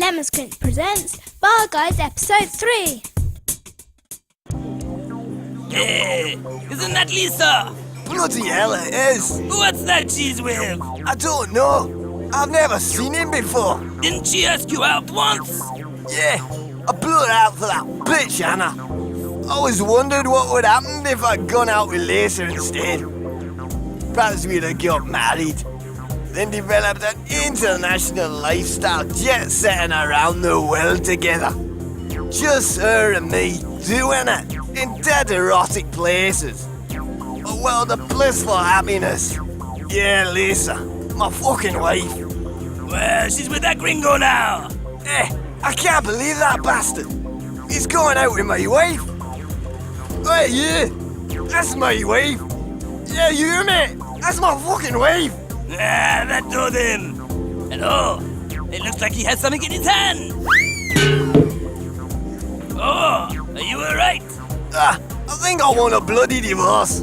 Lemonscrunch presents Bar Guys Episode 3. Hey, isn't that Lisa? Bloody hell it is! What's that she's with? I don't know. I've never seen him before. Didn't she ask you out once? Yeah, I blew it out for that bitch, Anna. I always wondered what would happen if I'd gone out with Lisa instead. Perhaps we'd have got married, then developed an international lifestyle, jet-setting around the world together. Just her and me doing it in dead erotic places. A world of blissful happiness. Yeah, Lisa, my fucking wife. Well, she's with that gringo now. I can't believe that bastard. He's going out with my wife. Hey, you. That's my wife. Yeah, you, mate. That's my fucking wife. Ah, that told him. And oh, it looks like he has something in his hand. Oh, are you alright? I think I want a bloody divorce.